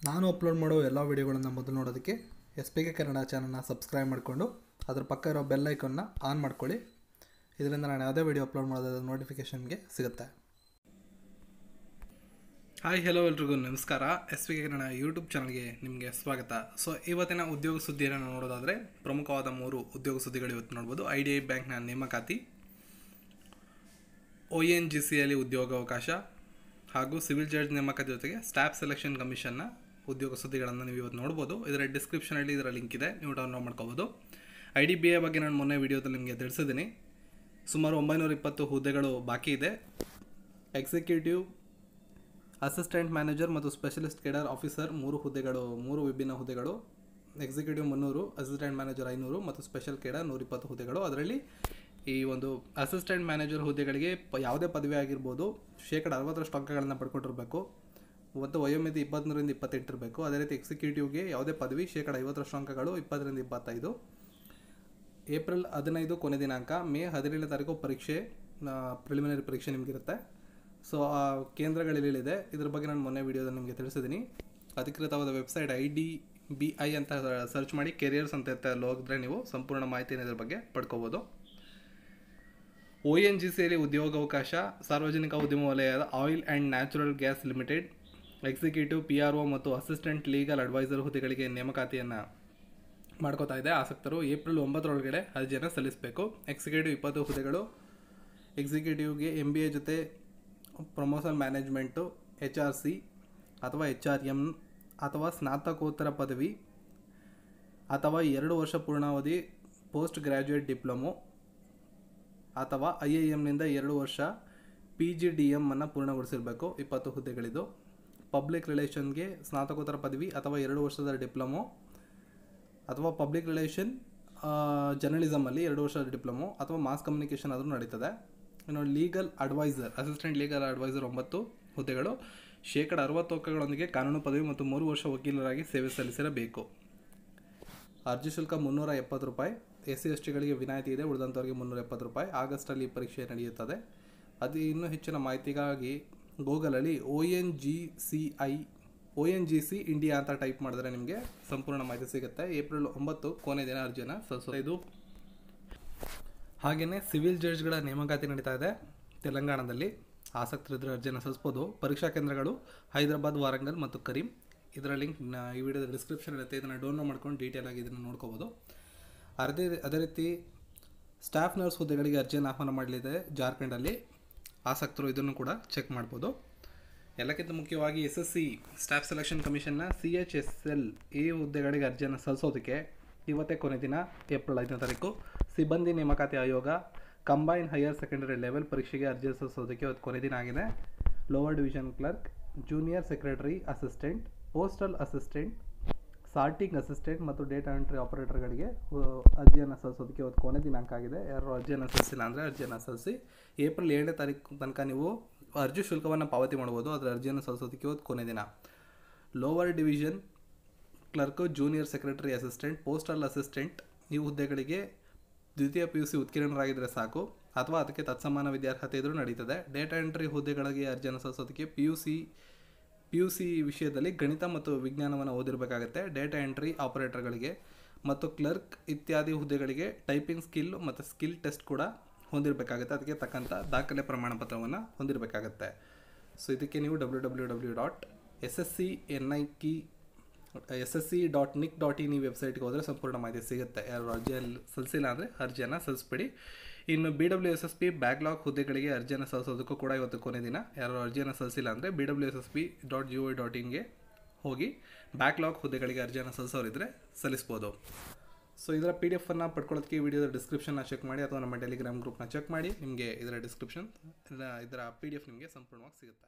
ನಾನು ಅಪ್ಲೋಡ್ ಮಾಡೋ ಎಲ್ಲ ವೀಡಿಯೋಗಳನ್ನು ಮೊದಲು ನೋಡೋದಕ್ಕೆ SPK ಕನ್ನಡ ಚಾನಲ್ನ ಸಬ್ಸ್ಕ್ರೈಬ್ ಮಾಡಿಕೊಂಡು ಅದರ ಪಕ್ಕ ಇರೋ ಬೆಲ್ ಐಕನ್ನ ಆನ್ ಮಾಡ್ಕೊಳ್ಳಿ. ಇದರಿಂದ ನಾನು ಯಾವುದೇ ವೀಡಿಯೋ ಅಪ್ಲೋಡ್ ಮಾಡೋದ್ರ ನೋಟಿಫಿಕೇಷನ್ಗೆ ಸಿಗುತ್ತೆ. ಹಾಯ್ ಹಲೋ ಎಲ್ರಿಗೂ ನಮಸ್ಕಾರ. SPK ಕನ್ನಡ ಯೂಟ್ಯೂಬ್ ಚಾನಲ್ಗೆ ನಿಮಗೆ ಸ್ವಾಗತ. ಸೊ ಇವತ್ತಿನ ಉದ್ಯೋಗ ಸುದ್ದಿಯನ್ನು ನೋಡೋದಾದರೆ ಪ್ರಮುಖವಾದ 3 ಉದ್ಯೋಗ ಸುದ್ದಿಗಳು ಇವತ್ತು ನೋಡ್ಬೋದು. IDI ಬ್ಯಾಂಕ್ನ ನೇಮಕಾತಿ, ONGCಯಲ್ಲಿ ಉದ್ಯೋಗಾವಕಾಶ ಹಾಗೂ ಸಿವಿಲ್ ಜಡ್ಜ್ ನೇಮಕಾತಿ ಜೊತೆಗೆ ಸ್ಟಾಫ್ ಸೆಲೆಕ್ಷನ್ ಕಮಿಷನ್ನ ಉದ್ಯೋಗ ಸುದ್ದಿಗಳನ್ನು ನೀವು ಇವತ್ತು ನೋಡ್ಬೋದು. ಇದರ ಡಿಸ್ಕ್ರಿಪ್ಷನಲ್ಲಿ ಇದರ ಲಿಂಕ್ ಇದೆ, ನೀವು ಡೌನ್ಲೋಡ್ ಮಾಡ್ಕೋಬೋದು. IDBI ಬಗ್ಗೆ ನಾನು ಮೊನ್ನೆ ವೀಡಿಯೋದಲ್ಲಿ ನಿಮಗೆ ತಿಳಿಸಿದ್ದೀನಿ. ಸುಮಾರು 920 ಹುದ್ದೆಗಳು ಬಾಕಿ ಇದೆ. ಎಕ್ಸಿಕ್ಯೂಟಿವ್, ಅಸಿಸ್ಟೆಂಟ್ ಮ್ಯಾನೇಜರ್ ಮತ್ತು ಸ್ಪೆಷಲಿಸ್ಟ್ ಕೇಡರ್ ಆಫೀಸರ್ 3 ಹುದ್ದೆಗಳು, 3 ವಿಭಿನ್ನ ಹುದ್ದೆಗಳು. ಎಕ್ಸಿಕ್ಯೂಟಿವ್ 300, ಅಸಿಸ್ಟೆಂಟ್ ಮ್ಯಾನೇಜರ್ 500 ಮತ್ತು ಸ್ಪೆಷಲ್ ಕೇಡರ್ 120 ಹುದ್ದೆಗಳು. ಅದರಲ್ಲಿ ಈ ಒಂದು ಅಸಿಸ್ಟೆಂಟ್ ಮ್ಯಾನೇಜರ್ ಹುದ್ದೆಗಳಿಗೆ ಯಾವುದೇ ಪದವಿ ಆಗಿರ್ಬೋದು 60% ಅಂಕಗಳನ್ನು ಪಡ್ಕೊಂಡಿರಬೇಕು ಮತ್ತು ವಯೋಮಿತಿ 23ರಿಂದ 28 ಇರಬೇಕು. ಅದೇ ರೀತಿ ಎಕ್ಸಿಕ್ಯೂಟಿವ್ಗೆ ಯಾವುದೇ ಪದವಿ 50% ಅಂಕಗಳು 20ರಿಂದ 25. ಏಪ್ರಿಲ್ 15 ಕೊನೆ ದಿನಾಂಕ. ಮೇ 17ನೇ ತಾರೀಕು ಪರೀಕ್ಷೆ, ಪ್ರಿಲಿಮಿನರಿ ಪರೀಕ್ಷೆ ನಿಮಗಿರುತ್ತೆ. ಸೊ ಆ ಕೇಂದ್ರಗಳಲ್ಲಿದೆ, ಇದ್ರ ಬಗ್ಗೆ ನಾನು ಮೊನ್ನೆ ವೀಡಿಯೋದಲ್ಲಿ ನಿಮಗೆ ತಿಳಿಸಿದ್ದೀನಿ. ಅಧಿಕೃತವಾದ ವೆಬ್ಸೈಟ್ IDBI ಅಂತ ಸರ್ಚ್ ಮಾಡಿ ಕೆರಿಯರ್ಸ್ ಅಂತ ಅಲ್ಲಿ ಹೋಗಿದ್ರೆ ನೀವು ಸಂಪೂರ್ಣ ಮಾಹಿತಿಯನ್ನು ಇದ್ರ ಬಗ್ಗೆ ಪಡ್ಕೋಬೋದು. ONGCಯಲ್ಲಿ ಉದ್ಯೋಗಾವಕಾಶ, ಸಾರ್ವಜನಿಕ ಉದ್ಯಮ ವಲಯದ oil and natural gas limited, executive, PRO ಮತ್ತು ಅಸಿಸ್ಟೆಂಟ್ ಲೀಗಲ್ ಅಡ್ವೈಸರ್ ಹುದ್ದೆಗಳಿಗೆ ನೇಮಕಾತಿಯನ್ನು ಮಾಡ್ಕೋತಾ ಇದೆ. ಆಸಕ್ತರು ಏಪ್ರಿಲ್ 9ರೊಳಗಡೆ ಅರ್ಜಿಯನ್ನು ಸಲ್ಲಿಸಬೇಕು. ಎಕ್ಸಿಕ್ಯೂಟಿವ್ 20 ಹುದ್ದೆಗಳು. ಎಕ್ಸಿಕ್ಯೂಟಿವ್ಗೆ MBA ಜೊತೆ ಪ್ರಮೋಷನ್ ಮ್ಯಾನೇಜ್ಮೆಂಟು, HRC ಅಥವಾ HRM ಅಥವಾ ಸ್ನಾತಕೋತ್ತರ ಪದವಿ ಅಥವಾ 2 ವರ್ಷ ಪೂರ್ಣಾವಧಿ ಪೋಸ್ಟ್ ಗ್ರ್ಯಾಜುಯೇಟ್ ಡಿಪ್ಲೊಮೊ ಅಥವಾ IIMನಿಂದ 2 ವರ್ಷ PGDM ಅನ್ನು ಪೂರ್ಣಗೊಳಿಸಿರಬೇಕು. 20 ಹುದ್ದೆಗಳಿದು. ಪಬ್ಲಿಕ್ ರಿಲೇಷನ್ಗೆ ಸ್ನಾತಕೋತ್ತರ ಪದವಿ ಅಥವಾ 2 ವರ್ಷದ ಡಿಪ್ಲೊಮೊ ಅಥವಾ ಪಬ್ಲಿಕ್ ರಿಲೇಷನ್ ಜರ್ನಲಿಸಮಲ್ಲಿ 2 ವರ್ಷದ ಡಿಪ್ಲೊಮೊ ಅಥವಾ ಮಾಸ್ ಕಮ್ಯುನಿಕೇಷನ್ ಆದರೂ ನಡೀತದೆ. ಇನ್ನು legal adviser, assistant legal adviser 9 ಹುದ್ದೆಗಳು. 60% ಅಂಕಗಳೊಂದಿಗೆ ಕಾನೂನು ಪದವಿ ಮತ್ತು 3 ವರ್ಷ ವಕೀಲರಾಗಿ ಸೇವೆ ಸಲ್ಲಿಸಿರಬೇಕು. ಅರ್ಜಿ ಶುಲ್ಕ ₹370. SC/STಗಳಿಗೆ ವಿನಾಯಿತಿ ಇದೆ, ಉಳಿದಂಥವರಿಗೆ ₹370. ಆಗಸ್ಟಲ್ಲಿ ಪರೀಕ್ಷೆ ನಡೆಯುತ್ತದೆ. ಅದು ಇನ್ನೂ ಹೆಚ್ಚಿನ ಮಾಹಿತಿಗಾಗಿ ಗೂಗಲಲ್ಲಿ ONGC ಇಂಡಿಯಾ ಅಂತ ಟೈಪ್ ಮಾಡಿದ್ರೆ ನಿಮಗೆ ಸಂಪೂರ್ಣ ಮಾಹಿತಿ ಸಿಗುತ್ತೆ. ಏಪ್ರಿಲ್ 9 ಕೊನೆ ದಿನ ಅರ್ಜಿಯನ್ನು ಸಲ್ಲಿಸೋದು. ಹಾಗೆಯೇ ಸಿವಿಲ್ ಜಡ್ಜ್ಗಳ ನೇಮಕಾತಿ ನಡೀತಾ ಇದೆ ತೆಲಂಗಾಣದಲ್ಲಿ. ಆಸಕ್ತರಿದ್ದರೆ ಅರ್ಜಿಯನ್ನು ಸಲ್ಲಿಸ್ಬೋದು. ಪರೀಕ್ಷಾ ಕೇಂದ್ರಗಳು ಹೈದರಾಬಾದ್, ವಾರಂಗಲ್ ಮತ್ತು ಕರೀಂ. ಇದರ ಲಿಂಕ್ ಈ ವಿಡಿಯೋದ ಡಿಸ್ಕ್ರಿಪ್ಷನ್ ಇರುತ್ತೆ, ಇದನ್ನು ಡೌನ್ಲೋಡ್ ಮಾಡ್ಕೊಂಡು ಡೀಟೇಲ್ ಆಗಿ ಇದನ್ನು ನೋಡ್ಕೋಬೋದು. ಅದೇ ರೀತಿ ಸ್ಟಾಫ್ ನರ್ಸ್ ಹುದ್ದೆಗಳಿಗೆ ಅರ್ಜಿಯನ್ನು ಆಹ್ವಾನ ಮಾಡಲಿದೆ ಜಾರ್ಖಂಡಲ್ಲಿ. ಆಸಕ್ತರು ಇದನ್ನು ಕೂಡ ಚೆಕ್ ಮಾಡ್ಬೋದು. ಎಲ್ಲಕ್ಕಿಂತ ಮುಖ್ಯವಾಗಿ SSC ಸ್ಟಾಫ್ ಸೆಲೆಕ್ಷನ್ ಕಮಿಷನ್ನ CHSL ಈ ಹುದ್ದೆಗಳಿಗೆ ಅರ್ಜಿಯನ್ನು ಸಲ್ಲಿಸೋದಕ್ಕೆ ಇವತ್ತೇ ಕೊನೆ ದಿನ, ಏಪ್ರಿಲ್ 5ನೇ ತಾರೀಕು. ಸಿಬ್ಬಂದಿ ನೇಮಕಾತಿ ಆಯೋಗ ಕಂಬೈನ್ ಹೈಯರ್ ಸೆಕೆಂಡರಿ ಲೆವೆಲ್ ಪರೀಕ್ಷೆಗೆ ಅರ್ಜಿ ಸಲ್ಲಿಸೋದಕ್ಕೆ ಇವತ್ತು ಕೊನೆ ದಿನ ಆಗಿದೆ. Lower division clerk, junior secretary assistant, postal assistant, sorting assistant ಮತ್ತು ಡೇಟಾ ಎಂಟ್ರಿ ಆಪರೇಟರ್ಗಳಿಗೆ ಅರ್ಜಿಯನ್ನು ಸಲ್ಲಿಸೋದಕ್ಕೆ ಇವತ್ತು ಕೊನೆ ದಿನಾಂಕ ಆಗಿದೆ. ಯಾರು ಅರ್ಜಿಯನ್ನು ಸಲ್ಲಿಸಿಲ್ಲ ಅಂದರೆ ಅರ್ಜಿಯನ್ನು ಸಲ್ಲಿಸಿ. ಏಪ್ರಿಲ್ 7ನೇ ತಾರೀಕು ತನಕ ನೀವು ಅರ್ಜಿ ಶುಲ್ಕವನ್ನು ಪಾವತಿ ಮಾಡ್ಬೋದು. ಅದರ ಅರ್ಜಿಯನ್ನು ಸಲ್ಲಿಸೋದಕ್ಕೆ ಇವತ್ತು ಕೊನೆ ದಿನ. Lower division clerk, junior secretary assistant, postal assistant ಈ ಹುದ್ದೆಗಳಿಗೆ ದ್ವಿತೀಯ PUC ಉತ್ತೀರ್ಣರಾಗಿದ್ದರೆ ಸಾಕು ಅಥವಾ ಅದಕ್ಕೆ ತತ್ಸಮಾನ ವಿದ್ಯಾರ್ಹತೆ ಇದ್ರೂ ನಡೀತದೆ. ಡೇಟಾ ಎಂಟ್ರಿ ಹುದ್ದೆಗಳಿಗೆ ಅರ್ಜಿಯನ್ನು ಸಲ್ಲಿಸೋದಕ್ಕೆ PUC ವಿಷಯದಲ್ಲಿ ಗಣಿತ ಮತ್ತು ವಿಜ್ಞಾನವನ್ನು ಓದಿರಬೇಕಾಗುತ್ತೆ. ಡೇಟಾ ಎಂಟ್ರಿ ಆಪರೇಟರ್ಗಳಿಗೆ ಮತ್ತು ಕ್ಲರ್ಕ್ ಇತ್ಯಾದಿ ಹುದ್ದೆಗಳಿಗೆ ಟೈಪಿಂಗ್ ಸ್ಕಿಲ್ ಮತ್ತು ಸ್ಕಿಲ್ ಟೆಸ್ಟ್ ಕೂಡ ಹೊಂದಿರಬೇಕಾಗುತ್ತೆ. ಅದಕ್ಕೆ ತಕ್ಕಂಥ ದಾಖಲೆ ಪ್ರಮಾಣ ಪತ್ರವನ್ನು ಹೊಂದಿರಬೇಕಾಗತ್ತೆ. ಸೊ ಇದಕ್ಕೆ ನೀವು www.ssc.nic.in ಈ ವೆಬ್ಸೈಟ್ಗೆ ಹೋದರೆ ಸಂಪೂರ್ಣ ಮಾಹಿತಿ ಸಿಗುತ್ತೆ. ಯಾರು ಅರ್ಜಿಯಲ್ಲಿ ಸಲ್ಲಿಸಿಲ್ಲ ಅಂದರೆ ಅರ್ಜಿಯನ್ನು ಸಲ್ಲಿಸ್ಬಿಡಿ. ಇನ್ನು BWSSP ಬ್ಯಾಕ್ಲಾಗ್ ಹುದ್ದೆಗಳಿಗೆ ಅರ್ಜಿಯನ್ನು ಸಲ್ಲಿಸೋದಕ್ಕೂ ಕೂಡ ಇವತ್ತು ಕೊನೆ ದಿನ. ಯಾರು ಅರ್ಜಿಯನ್ನು ಸಲ್ಲಿಸಿಲ್ಲ ಅಂದರೆ www.ssp.gov.in ಹೋಗಿ ಬ್ಯಾಕ್ಲಾಗ್ ಹುದ್ದೆಗಳಿಗೆ ಅರ್ಜಿಯನ್ನು ಸಲ್ಲಿಸೋರಿದ್ದರೆ ಸಲ್ಲಿಸ್ಬೋದು. ಸೊ ಇದರ PDF ಅನ್ನು ಪಡ್ಕೊಳ್ಳೋದಕ್ಕೆ ವಿಡಿಯೋದ ಡಿಸ್ಕ್ರಿಪ್ಷನ್ನ ಚೆಕ್ ಮಾಡಿ ಅಥವಾ ನಮ್ಮ ಟೆಲಿಗ್ರಾಮ್ ಗ್ರೂಪ್ನ ಚೆಕ್ ಮಾಡಿ. ನಿಮಗೆ ಇದರ ಡಿಸ್ಕ್ರಿಪ್ಷನ್, ಇದರ PDF ನಿಮಗೆ ಸಂಪೂರ್ಣವಾಗಿ ಸಿಗುತ್ತೆ.